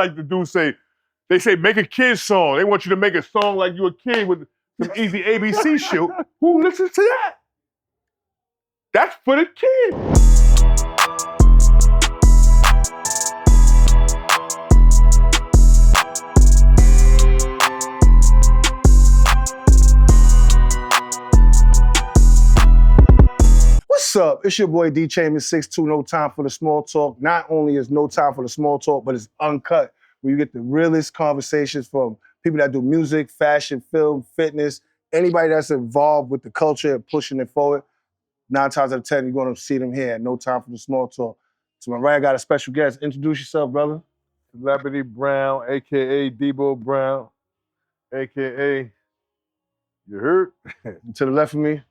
Like the dude say, they say make a kid song. They want you to make a song like you a kid with some easy ABC shit. Who listens to that? That's for the kid. What's up? It's your boy D.Chamberz 6'2", no time for the small talk. Not only is no time for the small talk, but it's uncut, where you get the realest conversations from people that do music, fashion, film, fitness, anybody that's involved with the culture and pushing it forward. 9 times out of 10, you're gonna see them here at No Time for the Small Talk. To my right, I got a special guest. Introduce yourself, brother. Celebrity Brown, AKA Debo Brown, AKA, you heard? To the left of me.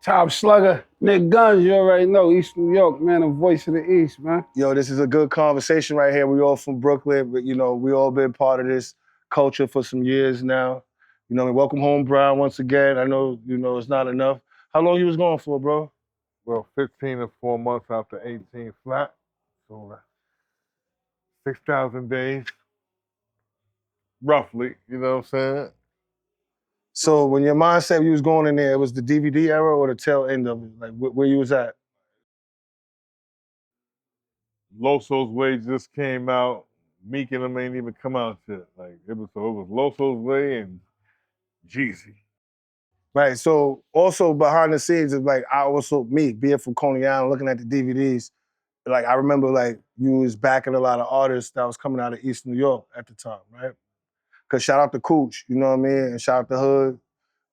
Top slugger, Nick Gunz, you already know, East New York, man, a voice of the East, man. Yo, this is a good conversation right here. We all from Brooklyn, but you know, we all been part of this culture for some years now. You know, welcome home, Brown, once again. I know, you know, it's not enough. How long you was going for, bro? Well, 15 and 4 months after 18 flat. So 6,000 days, roughly, you know what I'm saying? So when your mind said you was going in there, it was the DVD era or the tail end of it? Like where you was at? Loso's Way just came out. Meek and them ain't even come out yet. Like it was Loso's Way and Jeezy. Right, so also behind the scenes is like, me, being from Coney Island, looking at the DVDs, like I remember like you was backing a lot of artists that was coming out of East New York at the time, right? Cause shout out to Cooch, you know what I mean? And shout out to Hood.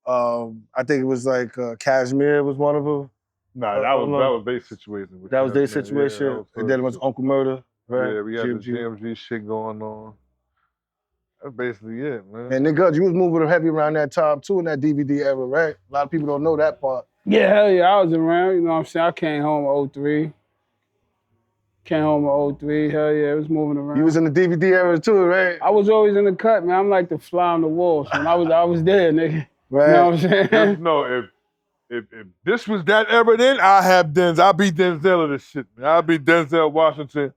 I think it was like Cashmere was one of them. Nah, that was their situation. That was their situation. Yeah, and then it was Uncle Murder, right? Yeah, we had the GMG shit going on. That's basically it, man. And nigga, you was moving heavy around that time too in that DVD era, right? A lot of people don't know that part. Yeah, hell yeah, I was around, you know what I'm saying? I came home in 03. Came home in 03, hell yeah, it was moving around. You was in the DVD era too, right? I was always in the cut, man. I'm like the fly on the wall. So when I was there, nigga. Right. You know what I'm saying? No, if this was that era then, I'd be Denzel of this shit, man. I'd be Denzel Washington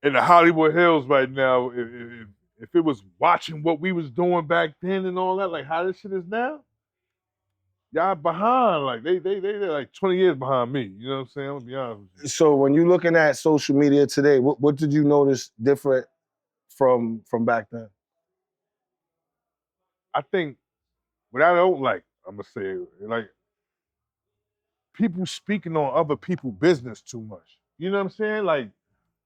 in the Hollywood Hills right now. If it was watching what we was doing back then and all that, like how this shit is now, y'all behind. Like they're like 20 years behind me. You know what I'm saying? I'm gonna be honest with you. So when you're looking at social media today, what did you notice different from back then? I think what I don't like, I'm gonna say, like people speaking on other people's business too much. You know what I'm saying? Like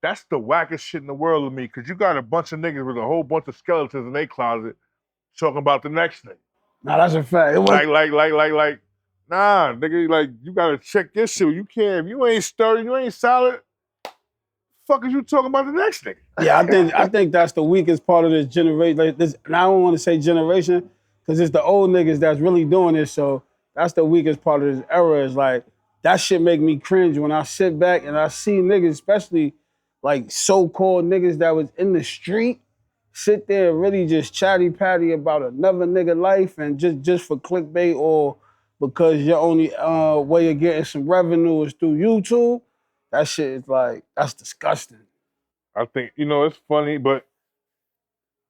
that's the wackest shit in the world to me, because you got a bunch of niggas with a whole bunch of skeletons in their closet talking about the next thing. Nah, that's a fact. Like, nah, nigga, like, you gotta check this shit. You can't, if you ain't sturdy, you ain't solid, fuck is you talking about the next nigga? Yeah, I think that's the weakest part of this generation. Like this, and I don't want to say generation, because it's the old niggas that's really doing this, so that's the weakest part of this era, is like, that shit make me cringe when I sit back and I see niggas, especially like so-called niggas that was in the street, sit there and really just chatty-patty about another nigga life and just for clickbait or because your only way of getting some revenue is through YouTube. That shit is like, that's disgusting. I think, you know, it's funny, but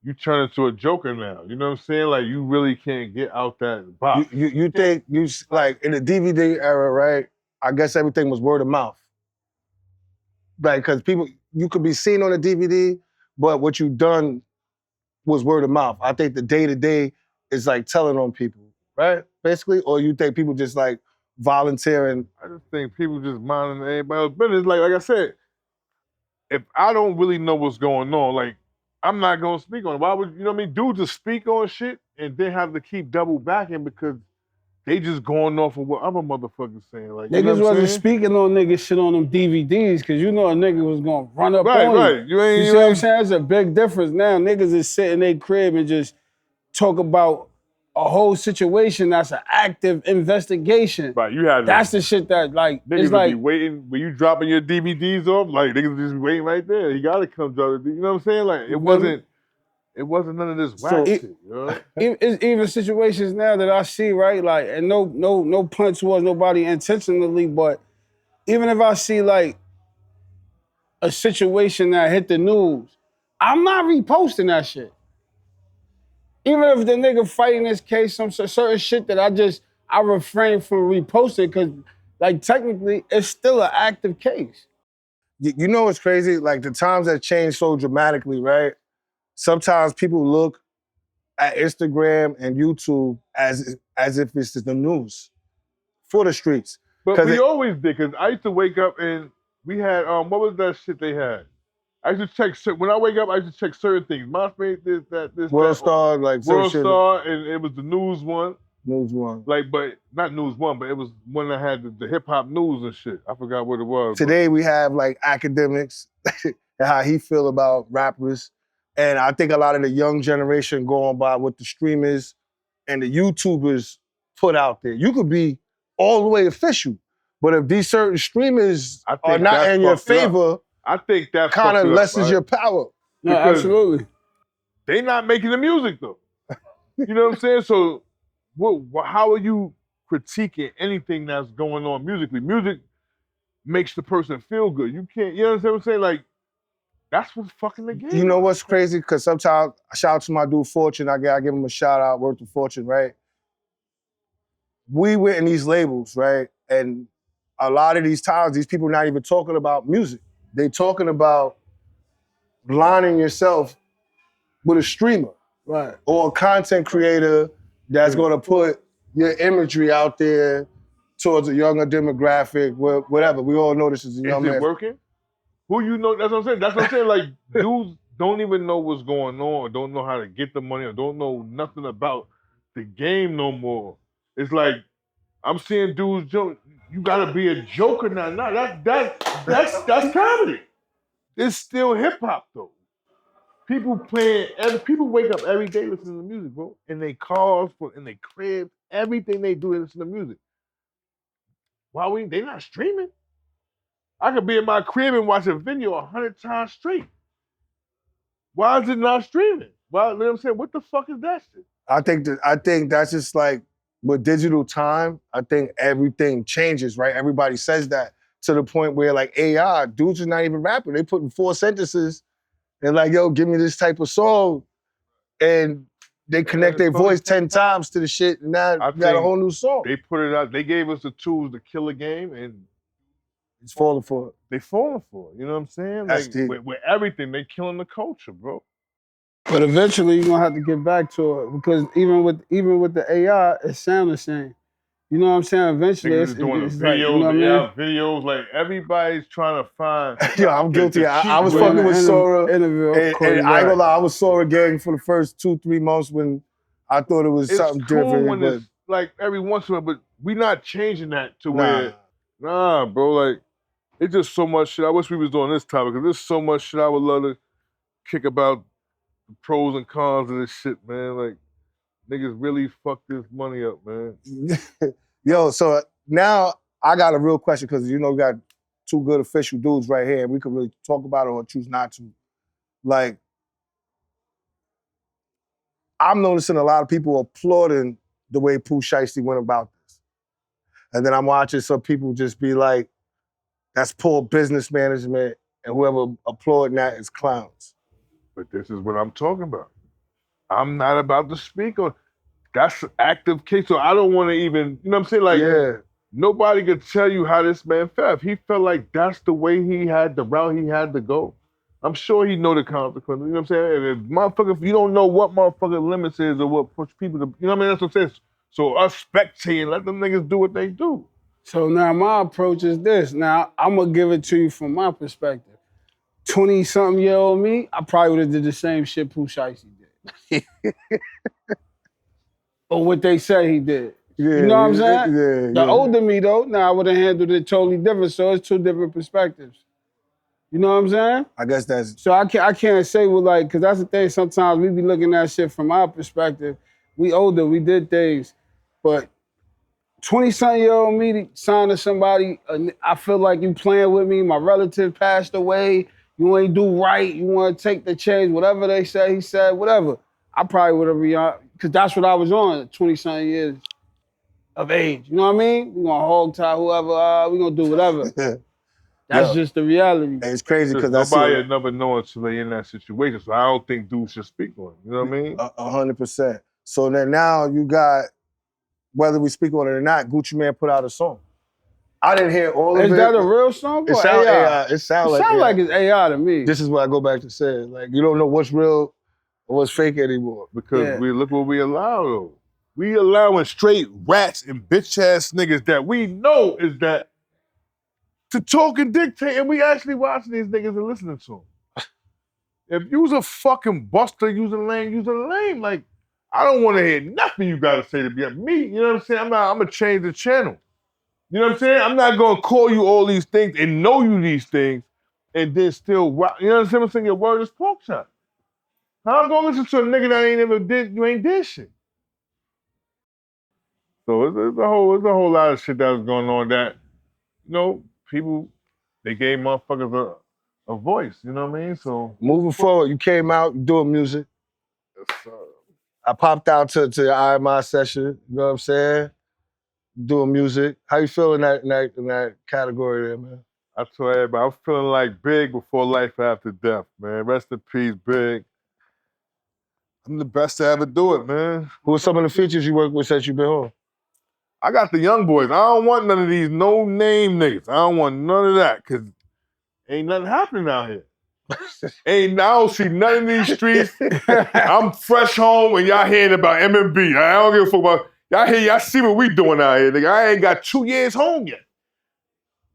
you turn into a joker now. You know what I'm saying? Like, you really can't get out that box. You think, like, in the DVD era, right, I guess everything was word of mouth. Like, because people, you could be seen on a DVD, but what you done was word of mouth. I think the day-to-day is like telling on people, right? Basically, or you think people just like volunteering? I just think people just minding everybody else's business. Like I said, if I don't really know what's going on, like, I'm not gonna speak on it. Why would, you know what I mean? Dudes just speak on shit and then have to keep double backing because they just going off of what other motherfuckers saying. Like, niggas you know what wasn't saying? speaking on niggas shit on them DVDs, because you know a nigga was gonna run up on you. You You see what I'm saying? It's a big difference now. Niggas is sitting in their crib and just talk about a whole situation that's an active investigation. Right, you had that's the shit that like niggas it's would like be waiting when you dropping your DVDs off. Like niggas just waiting right there. He gotta come drop it. You know what I'm saying? Like it wasn't none of this whack shit. You know? It's even situations now that I see, right? Like, and no punch towards nobody intentionally, but even if I see like a situation that hit the news I'm not reposting that shit. Even if the nigga fighting this case, some certain shit that I refrain from reposting because, like, technically, it's still an active case. You know what's crazy? Like, the times have changed so dramatically, right? Sometimes people look at Instagram and YouTube as if it's the news for the streets. But we always did, because I used to wake up and we had, what was that shit they had? I used to check, when I wake up, I used to check certain things. MySpace, this, World Star, like World Star, and it was the News One. News One. Like, but not News One, but it was one that had the hip hop news and shit. I forgot what it was. Today we have like academics and how he feel about rappers. And I think a lot of the young generation going by what the streamers and the YouTubers put out there. You could be all the way official, but if these certain streamers are not in your favor, I think that kind of lessens your power. No, absolutely. They not making the music though. You know what I'm saying? So how are you critiquing anything that's going on musically? Music makes the person feel good. You can't, you know what I'm saying? Like, that's what's fucking the game. You know what's crazy? Because sometimes, shout out to my dude Fortune, I give him a shout out, word to Fortune, right? We went in these labels, right? And a lot of these times, these people not even talking about music. They talking about lining yourself with a streamer. Right. Or a content creator that's gonna put your imagery out there towards a younger demographic, whatever. We all know this is a young man. Is it working? Who you know, that's what I'm saying. That's what I'm saying. Like, dudes don't even know what's going on, or don't know how to get the money, or don't know nothing about the game no more. It's like, I'm seeing dudes joke, you gotta be a joker now. Nah, that's comedy. It's still hip hop though. People people wake up every day listening to music, bro. In their cars, in their cribs, everything they do is listen to music. Why they not streaming? I could be in my crib and watch a video 100 times straight. Why is it not streaming? Why, you know what I'm saying? What the fuck is that shit? I think that's just like, with digital time, I think everything changes, right? Everybody says that, to the point where like AI, dudes are not even rapping. They putting 4 sentences and like, yo, give me this type of song. And they connect their voice 10 times to the shit, and now you got a whole new song. They put it out, they gave us the tools to kill a game, and it's falling for it. They falling for it, you know what I'm saying? That's like, with everything, they killing the culture, bro. But eventually you're gonna have to get back to it, because even with the AI, it sounds the same. You know what I'm saying? Eventually it's doing it's videos, like, you know what I mean? videos, like everybody's trying to find. Yo, I'm guilty. I was fucking with Sora, and I ain't gonna lie, I was Sora gang for the first 2-3 months when I thought it was something different. When it's like every once in a while, but we not changing that to where, bro, like, it's just so much shit. I wish we was doing this topic, because there's so much shit I would love to kick about the pros and cons of this shit, man. Like, niggas really fuck this money up, man. Yo, so now I got a real question, because you know we got 2 good official dudes right here, and we can really talk about it or choose not to. Like, I'm noticing a lot of people applauding the way Pooh Shiesty went about this. And then I'm watching some people just be like, that's poor business management, and whoever applauding that is clowns. But this is what I'm talking about. I'm not about to speak on, that's an active case, so I don't want to even, you know what I'm saying? Like, nobody could tell you how this man felt. If he felt like that's the way he had, the route he had to go, I'm sure he know the consequences, you know what I'm saying? And if motherfucker, if you don't know what motherfucker limits is or what push people to, you know what I mean? That's what I'm saying. So us spectating, let them niggas do what they do. So now my approach is this. Now, I'm gonna give it to you from my perspective. 20-something-year-old me, I probably would have did the same shit Pooh Shiesty did. Or what they say he did. You know what I'm saying? The older me though, now I would have handled it totally different, so it's 2 different perspectives. You know what I'm saying? I guess that's... So I can't say, well, like, because that's the thing, sometimes we be looking at shit from our perspective. We older, we did things, but 20-something-year-old me signed to somebody, I feel like you playing with me, my relative passed away, you ain't do right, you want to take the change, whatever they say, he said, whatever. I probably would have because that's what I was on, 20-something years of age. You know what I mean? We gonna hog tie whoever, we gonna do whatever. That's just the reality. And it's crazy because nobody will never know until they're in that situation. So I don't think dudes should speak on it. You know what I mean? 100%. So then now you got, whether we speak on it or not, Gucci Mane put out a song. I didn't hear all of it. Is that a real song? It sounds AI. It sounds like it's AI to me. This is what I go back to saying. Like, you don't know what's real or what's fake anymore. Because we look what we allow, though. We allowing straight rats and bitch-ass niggas that we know is that to talk and dictate, and we actually watching these niggas and listening to them. If you's a fucking buster, you's a lame. Like, I don't want to hear nothing you gotta say to be me. You know what I'm saying? I'm gonna change the channel. You know what I'm saying? I'm not gonna call you all these things and know you these things and then still, you know what I'm saying? Your word is pork chop. How I'm gonna listen to a nigga that you ain't did shit. So there's a whole lot of shit that was going on that, you know, people, they gave motherfuckers a voice, you know what I mean? So moving forward, you came out, you doing music. I popped out to the IMI session, you know what I'm saying? Doing music. How you feeling in that category there, man? I tell everybody, I'm feeling like Big before life after death, man. Rest in peace, Big. I'm the best to ever do it, man. Who are some of the features you work with since you've been home? I got the young boys. I don't want none of these no-name niggas. I don't want none of that, because ain't nothing happening out here. I don't see none of these streets. I'm fresh home and y'all hearing about M&B. I don't give a fuck about, y'all see what we doing out here, nigga. I ain't got 2 years home yet.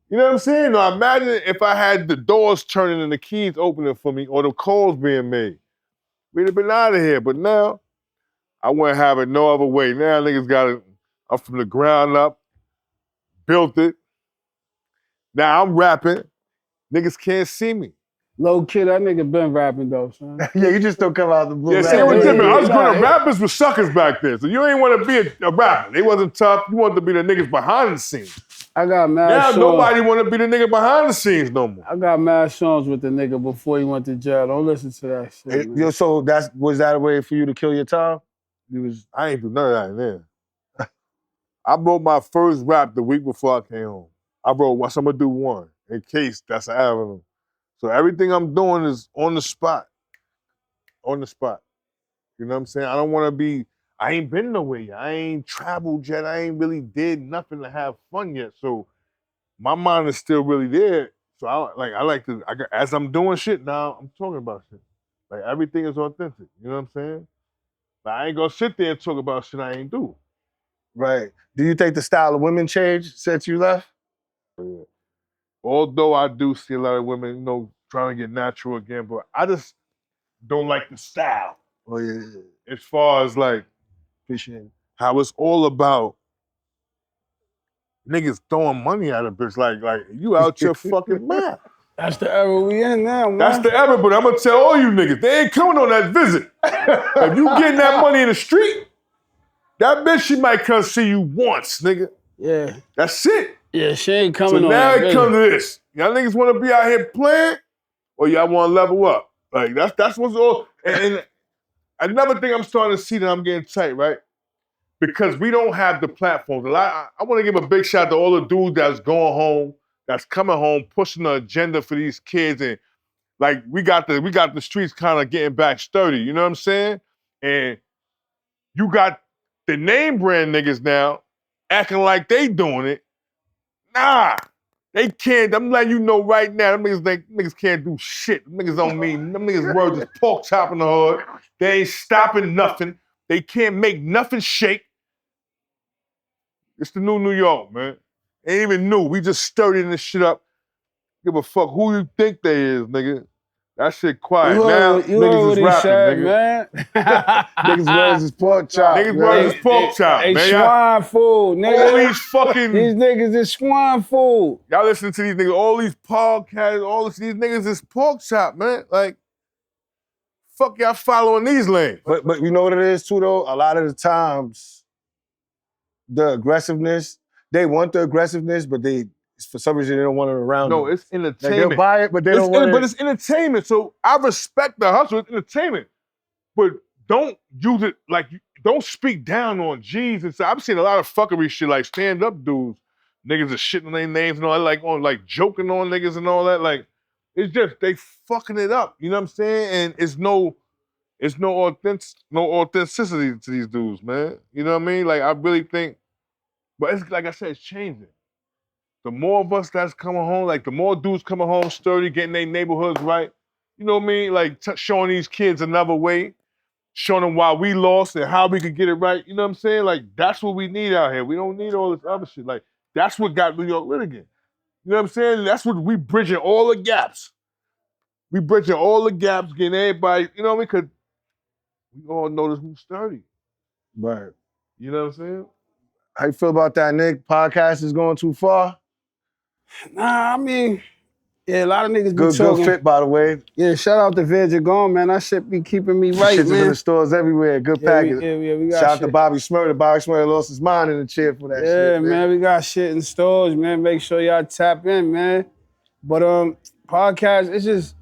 You know what I'm saying? Now imagine if I had the doors turning and the keys opening for me or the calls being made. We'd have been out of here, but now I wouldn't have it no other way. Now niggas got it up from the ground up, built it. Now I'm rapping. Niggas can't see me. Low kid, that nigga been rapping though, son. Yeah, you just don't come out the blue. Yeah, see, it was different. I was good at rappers with suckers back then. So you ain't want to be a rapper. They wasn't tough. You wanted to be the niggas behind the scenes. I got mad now songs. Nobody want to be the nigga behind the scenes no more. I got mad songs with the nigga before he went to jail. Don't listen to that shit. So was that a way for you to kill your time? I ain't do none of that in there. I wrote my first rap the week before I came home. I wrote once I'm gonna do one in case that's an avenue. So everything I'm doing is on the spot. On the spot. You know what I'm saying? I don't want to be, I ain't been nowhere yet. I ain't traveled yet. I ain't really did nothing to have fun yet. So my mind is still really there. So as I'm doing shit now, I'm talking about shit. Like everything is authentic. You know what I'm saying? But I ain't gonna sit there and talk about shit I ain't do. Right. Do you think the style of women changed since you left? Yeah. Although I do see a lot of women, you know, trying to get natural again, but I just don't like the style. Oh, yeah. As far as like, appreciate it. How it's all about niggas throwing money at a bitch like you out your fucking mind. That's the era we in now, man. That's the era, but I'm gonna tell all you niggas, they ain't coming on that visit. If you getting that money in the street, that bitch, she might come see you once, nigga. Yeah. That's it. Yeah, she ain't coming so on now that it comes to this. Y'all niggas wanna be out here playing, or y'all wanna level up? Like, that's what's all, and another thing I'm starting to see that I'm getting tight, right? Because we don't have the platforms. I want to give a big shout out to all the dudes that's going home, that's coming home, pushing the agenda for these kids, and like we got the streets kind of getting back sturdy. You know what I'm saying? And you got the name brand niggas now acting like they doing it. Nah, they can't. I'm letting you know right now, them niggas can't do shit. Them niggas don't mean. Them niggas words is pork chopping the hood. They ain't stopping nothing. They can't make nothing shake. It's the new New York, man. Ain't even new. We just stirring this shit up. Give a fuck who you think they is, nigga. That shit quiet. Now niggas is rapping, nigga. Man. Niggas words is pork chop. Niggas words is pork chop, man. They swine food, nigga. All these fucking... These niggas is swine food. Y'all listen to these niggas, all these podcasts, these niggas is pork chop, man. Like, fuck y'all following these lanes. But you know what it is too, though? A lot of the times, the aggressiveness, they want the aggressiveness, but for some reason, they don't want it around them. No, it's entertainment. Like they'll buy it, but they don't want it. But it's entertainment, so I respect the hustle. It's entertainment. But don't use it like, don't speak down on G's. And so I've seen a lot of fuckery shit, like stand-up dudes Niggas are shitting on their names and all that, like joking on niggas and all that. Like, it's just they fucking it up. You know what I'm saying? And it's no authenticity to these dudes, man. You know what I mean? Like, I really think, but it's like I said, it's changing. The more of us that's coming home, like the more dudes coming home sturdy, getting their neighborhoods right. You know what I mean? Like showing these kids another way, showing them why we lost and how we could get it right. You know what I'm saying? Like, that's what we need out here. We don't need all this other shit. Like, that's what got New York lit again. You know what I'm saying? That's what we bridging all the gaps. We bridging all the gaps, getting everybody, you know what I mean? Because we all know this who's sturdy. Right. You know what I'm saying? How you feel about that, Nick? Podcast is going too far? Nah, I mean, yeah, a lot of niggas be Good talking. fit, by the way. Yeah, shout out to Vydia Gunn, man. That shit be keeping me right, Shit's man. in the stores everywhere. Good package. We got Shout out shit. to Bobby Smurda. Bobby Smurda lost his mind in the chair for that shit. Yeah, man, we got shit in stores, man. Make sure y'all tap in, man. But podcast, it's just,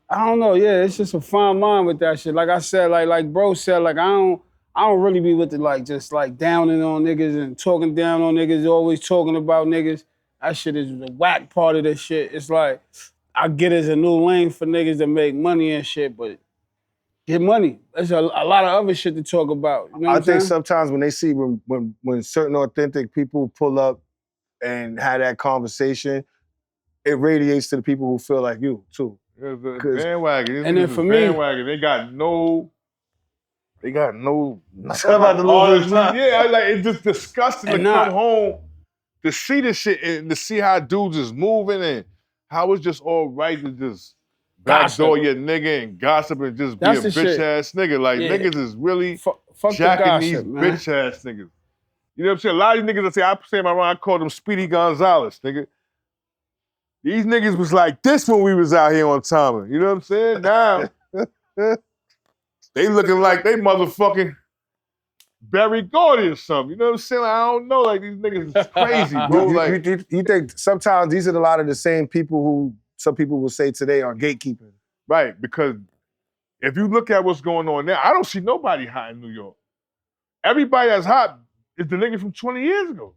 I don't know, yeah, it's just a fine line with that shit. Like I said, like bro said, like I don't really be with the just downing on niggas and talking down on niggas, always talking about niggas. That shit is the whack part of this shit. It's like, I get it's a new lane for niggas to make money and shit, but get money. There's a lot of other shit to talk about. You know what I'm think saying? sometimes when they see when certain authentic people pull up and have that conversation, it radiates to the people who feel like you too. It's a bandwagon. And then for me, bandwagon. They got no. About to lose Yeah, like it's just disgusting to And come home to see this shit and to see how dudes is moving and how it's just all right to just backdoor your nigga and gossip and just That's be a the bitch shit. ass nigga. Like niggas is really fuck jacking the gossip, these man. bitch ass niggas. You know what I'm saying? A lot of these niggas I say my wrong, I call them Speedy Gonzalez, nigga. These niggas was like this when we was out here on Tommy. You know what I'm saying? Now they looking like they motherfucking Barry Gordy or something. You know what I'm saying? Like, I don't know. Like, these niggas is crazy, bro. You think sometimes these are a lot of the same people who some people will say today are gatekeepers? Right, because if you look at what's going on now, I don't see nobody hot in New York. Everybody that's hot is the nigga from 20 years ago.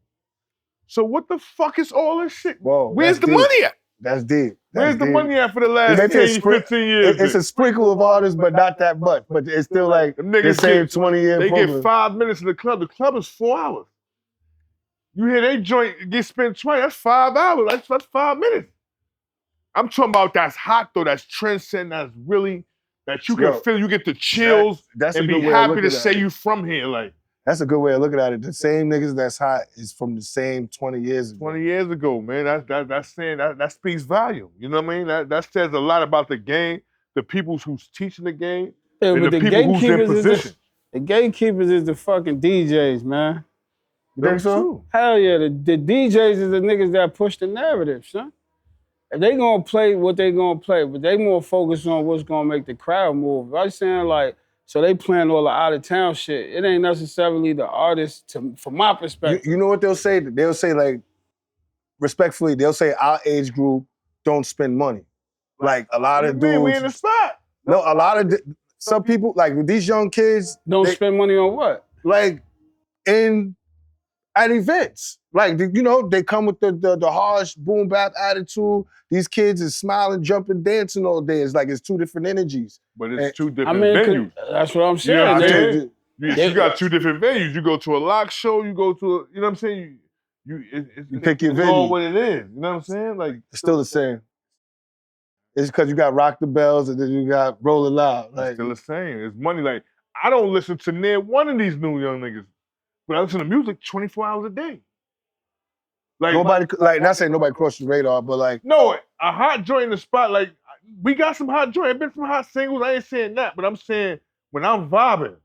So what the fuck is all this shit? Whoa, Where's the money at? That's deep. Where's the money at for the last 10, 15 years? It's a sprinkle of artists, but not that much. But it's still like the same 20-year They program. get 5 minutes in the club. The club is 4 hours. You hear they joint get spent 20, that's 5 hours. That's 5 minutes. I'm talking about that's hot though, that's trendsetting, that's really, that you can feel, you get the chills and be happy to say you from here. Like, that's a good way of looking at it. The same niggas that's hot is from the same 20 years ago. 20 years ago, man. That's saying that speaks volume. You know what I mean? That says a lot about the game, the people who's teaching the game, and the people who's in position. The gatekeepers is the fucking DJs, man. You think so? Hell yeah, the DJs is the niggas that push the narrative, son. If they gonna play what they gonna play, but they more focused on what's gonna make the crowd move. I'm saying like, so they playing all the out of town shit. It ain't necessarily the artist, from my perspective. You know what they'll say? They'll say like, respectfully, they'll say our age group don't spend money. Like a lot of dudes. We in the spot. No, a lot of some people like with these young kids don't spend money on what? Like at events. Like, you know, they come with the harsh boom bap attitude. These kids is smiling, jumping, dancing all day. It's like it's two different energies. But it's two different venues. That's what I'm saying. You know what I'm saying? You got two different venues. You go to a lock show, you go to you know what I'm saying? You pick your venue. All what it is. You know what I'm saying? Like, it's still the same. It's because you got Rock the Bells and then you got Rollin' Loud. Like, it's still the same. It's money. Like, I don't listen to near one of these new young niggas, but I listen to music 24 hours a day. Like, nobody, like, not saying nobody crossed the radar, but like. No, a hot joint in the spot, like, we got some hot joint. I've been some hot singles. I ain't saying that, but I'm saying when I'm vibing,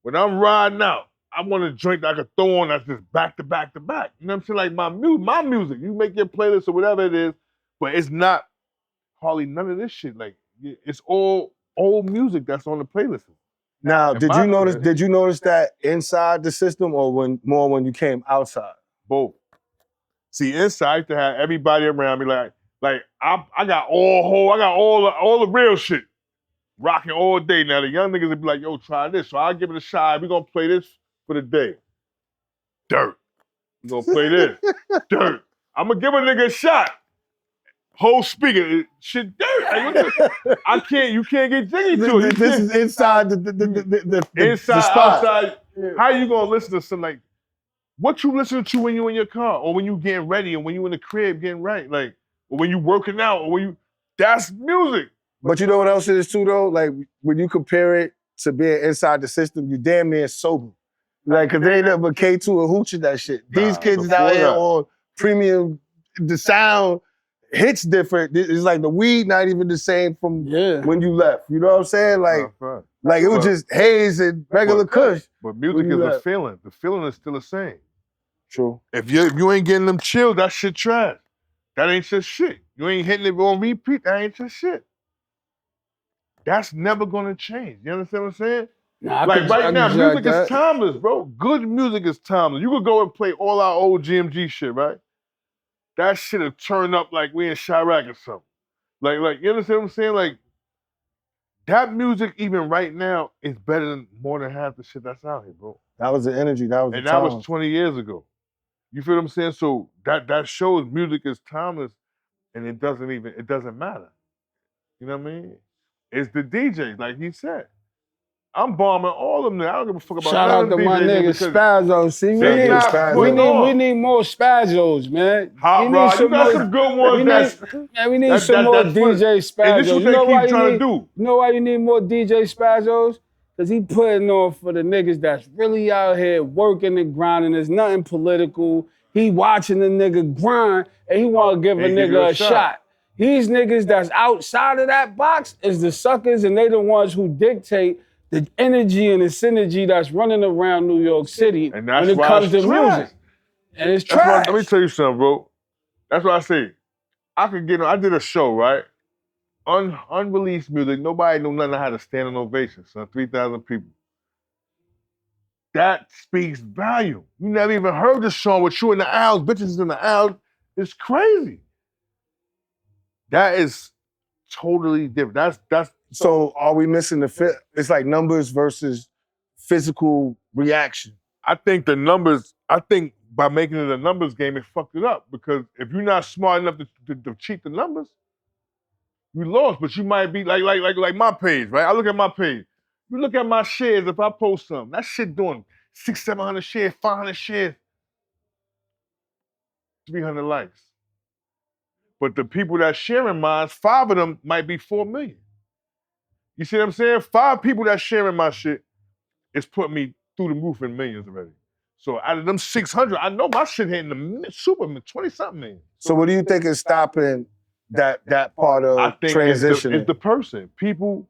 when I'm riding out, I want a joint that I can throw on that's just back to back to back. You know what I'm saying? Like my music, you make your playlist or whatever it is, but it's not hardly none of this shit. Like, it's all old music that's on the playlist. Now, did you notice that inside the system or when you came outside? Both. See, inside I used to have everybody around me like I got all the real shit rocking all day. Now the young niggas would be like, yo, try this. So I'll give it a shot. We're gonna play this for the day. Dirt. We gonna play this. Dirt. I'm gonna give a nigga a shot. Whole speaker, shit dirt. Like, you can't get jiggy to it. This is inside the inside, spot. outside. Yeah. How you gonna listen to something like what you listen to when you in your car, or when you getting ready, or when you in the crib getting right, like, or when you working out, or when you, that's music. But you know what else it is too though? Like when you compare it to being inside the system, you damn near sober. Like, cause they ain't nothing but K2 and hooching that shit. These kids is out here on premium, the sound hits different. It's like the weed not even the same from when you left. You know what I'm saying? Like it was just haze and regular kush. But music is a feeling. The feeling is still the same. True. If you ain't getting them chills, that shit trash. That ain't just shit. You ain't hitting it on repeat, that ain't just shit. That's never gonna change. You understand what I'm saying? Nah, like right now, music is timeless, bro. Good music is timeless. You could go and play all our old GMG shit, right? That shit'll turn up like we in Chirac or something. Like you understand what I'm saying? Like that music, even right now, is better than more than half the shit that's out here, bro. That was the energy. That was and the that time. was 20 years ago. You feel what I'm saying? So that shows music is timeless, and it doesn't matter. You know what I mean? It's the DJs, like he said. I'm bombing all of them. I don't give a fuck about shout out to my nigga Spazzo. See, we need more Spazzos, man. Hot Rod, you got some good ones. We need some more DJ Spazzos. And this is what they keep trying to do. You know why you need more DJ Spazzos? Because he putting on for the niggas that's really out here working and grinding. There's nothing political. He watching the nigga grind, and he want to give a nigga a shot. These niggas that's outside of that box is the suckers, and they the ones who dictate the energy and the synergy that's running around New York City when it comes to music. And it's trash. Let me tell you something, bro. That's what I say. I did a show, right? Unreleased music. Nobody knew nothing how to stand an ovation, son. 3,000 people. That speaks value. You never even heard this song with you in the aisles, bitches in the aisles. It's crazy. That is totally different. That's So are we missing the it's like numbers versus physical reaction? I think by making it a numbers game, it fucked it up. Because if you're not smart enough to cheat the numbers, you lost. But you might be like my page, right? I look at my page. You look at my shares, if I post something, that shit doing 600, 700 shares, 500 shares, 300 likes. But the people that sharing mine, 5 of them might be 4 million. You see what I'm saying? 5 people that sharing my shit is putting me through the roof in millions already. So out of them 600, I know my shit hitting the super 20-something million. So what do you think is stopping that part of transition? It's the person. People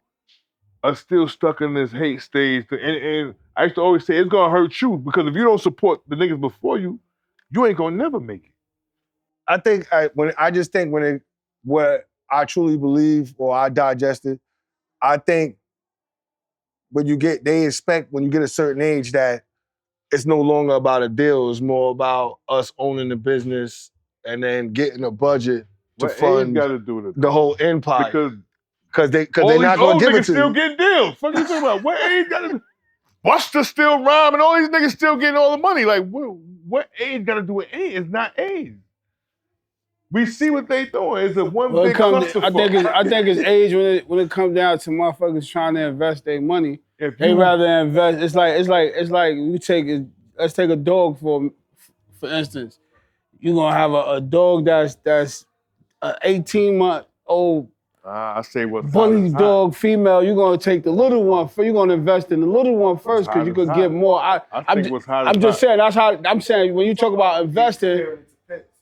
are still stuck in this hate stage. And I used to always say, it's gonna hurt you, because if you don't support the niggas before you, you ain't gonna never make it. What I truly believe, or I digested, I think they expect when you get a certain age that it's no longer about a deal, it's more about us owning the business and then getting a budget to fund the whole empire. Because they're not going to give it to you. Still getting deals. Fuck you talking about? What age got to Buster still rhyme and all these niggas still getting all the money. Like, what age got to do with age? It's not age. We see what they doing. It's a big clusterfuck. I think it's age when it comes down to motherfuckers trying to invest their money. They rather invest. It's like let's take a dog for instance. You're gonna have a dog that's an 18-month-old I say what bully dog female. You're gonna take the little one. You're gonna invest in the little one first because you could get more. I'm just saying that's how I'm saying when you talk about investing.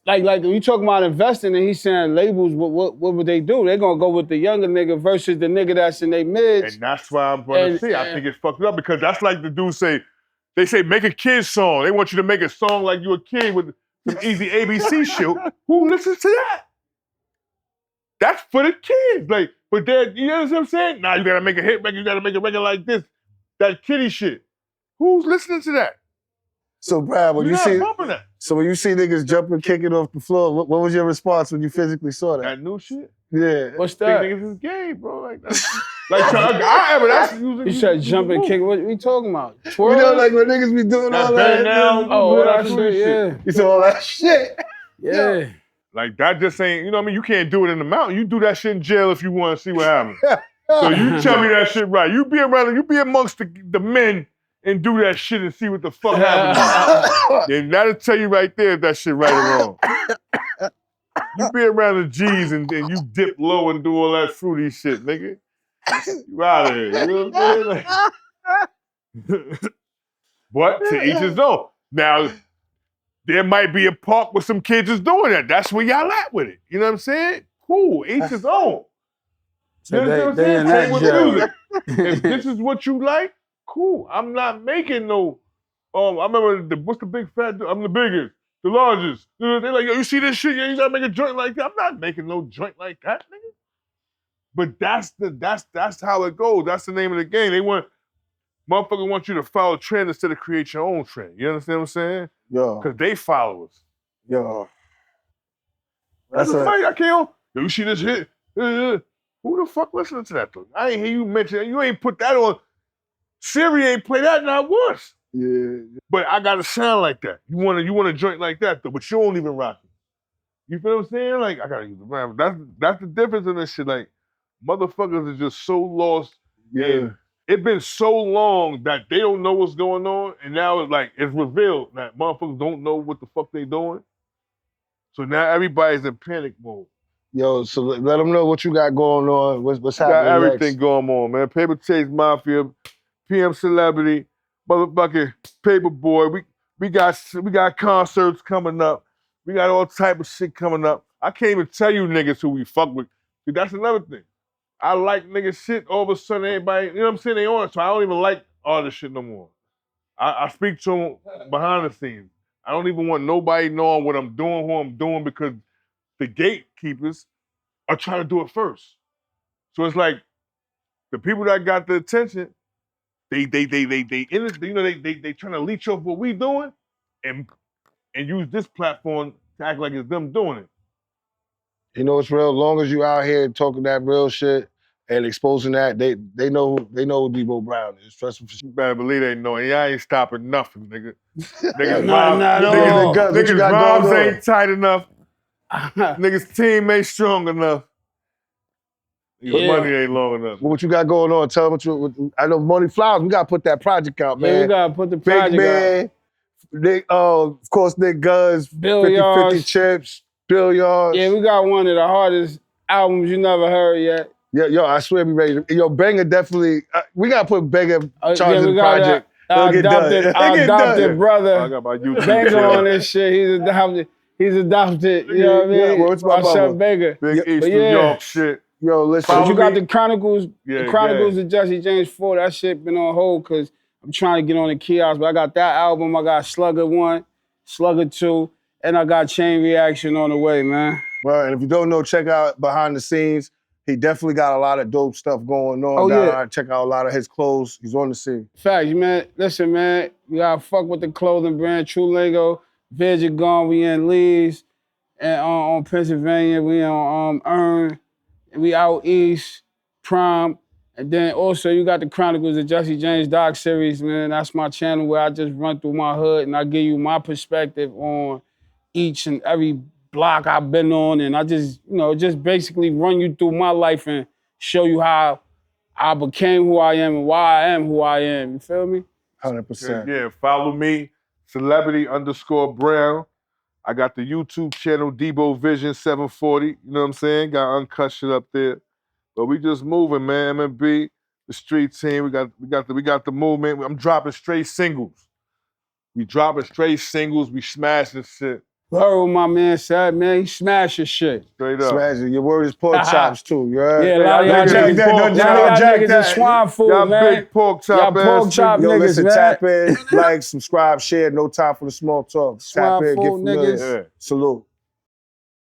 Like when you talk about investing and he's saying labels, what would they do? They're gonna go with the younger nigga versus the nigga that's in their mids. And that's why I'm gonna say I think it's fucked up, because that's like the dude they say make a kid's song. They want you to make a song like you a kid with some easy ABC shit. Who listens to that? That's for the kids. Like, but you know what I'm saying? Nah, you gotta make a hit record, you gotta make a record like this. That kiddie shit. Who's listening to that? So Brad, when you see niggas jumping, kicking off the floor, what was your response when you physically saw that? That new shit? Yeah. What's that? Niggas is gay, bro. Like Like, that's usually. You said jump and kick. What we talking about? You Twirl? know, like when niggas be doing all that. Now, Oh, that shit, yeah. You said all that shit. Yeah. Like, that just ain't, you know what I mean? You can't do it in the mountain. You do that shit in jail if you want to see what happens. So you tell me that shit right. You be amongst the men and do that shit and see what the fuck happens. And that'll tell you right there if that shit right or wrong. You be around the G's and you dip low and do all that fruity shit, nigga. You out of here. You know what I'm saying? But to each his own. Now, there might be a park where some kids is doing that. That's where y'all at with it. You know what I'm saying? Cool. Each his own. So you know what I'm they saying? in Take that with jail. music. If this is what you like, cool. I'm not making no. I remember what's the big fat? I'm the biggest, the largest. They're like, yo, you see this shit? Yeah, you gotta make a joint like that. I'm not making no joint like that, nigga. But that's how it goes. That's the name of the game. Motherfuckers want you to follow trend instead of create your own trend. You understand what I'm saying? Yo. Because they followers. Yo. That's a fight. I can't. Yo, you see this hit? Who the fuck listening to that though? I ain't hear you mention it. You ain't put that on. Siri ain't play that not once. Yeah. But I gotta sound like that. You want a joint like that though, but you don't even rock it. You feel what I'm saying? Like, I gotta use the rhyme. That's the difference in this shit. Like, motherfuckers are just so lost. Yeah. And it's been so long that they don't know what's going on, and now it's revealed that motherfuckers don't know what the fuck they doing. So now everybody's in panic mode. Yo, so let them know what you got going on. What's Got happening everything next? going on, man. Paper Chase Mafia, PM Celebrity, motherfucking Paper Boy. We got concerts coming up. We got all type of shit coming up. I can't even tell you niggas who we fuck with. See, that's another thing. I like niggas shit. All of a sudden, everybody, you know what I'm saying? They on it, so I don't even like all this shit no more. I speak to them behind the scenes. I don't even want nobody knowing what I'm doing, who I'm doing, because the gatekeepers are trying to do it first. So it's like the people that got the attention, they trying to leech off what we doing and use this platform to act like it's them doing it. You know it's real. As long as you out here talking that real shit and exposing that, they know who Debo Brown is. Trust me. You better believe they know. And y'all ain't stopping nothing, nigga. Niggas rhymes ain't tight enough. Niggas team ain't strong enough. Money ain't long enough. What you got going on? Tell them I know Money Flowers. We gotta put that project out, man. Yeah, we gotta put the project Big man. Nick, of course, Nick Gunz, 50-50 Chips, Billiards. Yeah, we got one of the hardest albums you never heard yet. Yeah, yo, I swear we ready. Yo, Banger definitely. We gotta put Banger charge in the project. Our adopted brother. I got my YouTube Banger on this shit. He's adopted. You know what I mean? Yeah, what's my son Banger. Big East New York shit. Yo, listen. But you got the Chronicles. Yeah, the Chronicles of Jesse James 4. That shit been on hold because I'm trying to get on the kiosk. But I got that album. I got Slugger 1, Slugger 2, and I got Chain Reaction on the way, man. Well, and if you don't know, check out behind the scenes. He definitely got a lot of dope stuff going on. Oh, yeah. Check out a lot of his clothes. He's on the scene. Facts, man. Listen, man. You gotta fuck with the clothing brand True Lingo. Vydia Gunn. We in Leeds. And on Pennsylvania, we on Earn. We out east, Prime. And then also you got the Chronicles of Jesse James doc series, man. That's my channel where I just run through my hood and I give you my perspective on each and every block I've been on. And I just, just basically run you through my life and show you how I became who I am and why I am who I am. You feel me? 100%. Yeah, follow me, celebrity_Brown. I got the YouTube channel, Debo Vision 740. You know what I'm saying? Got uncut shit up there. But we just moving, man. MNB, the street team. We got the movement. I'm dropping straight singles. We dropping straight singles. We smashing shit. Heard what my man said, man. He smashing shit. Straight up. Smashing. Your word is pork chops too. You heard? Yeah, a lot of y'all niggas is swine food, y'all man. Big pork chop y'all pork chop Yo, niggas, listen, man. tap in, like, subscribe, share. No time for the small talk. Swine Tap in, get food familiar. niggas. Yeah. Salute.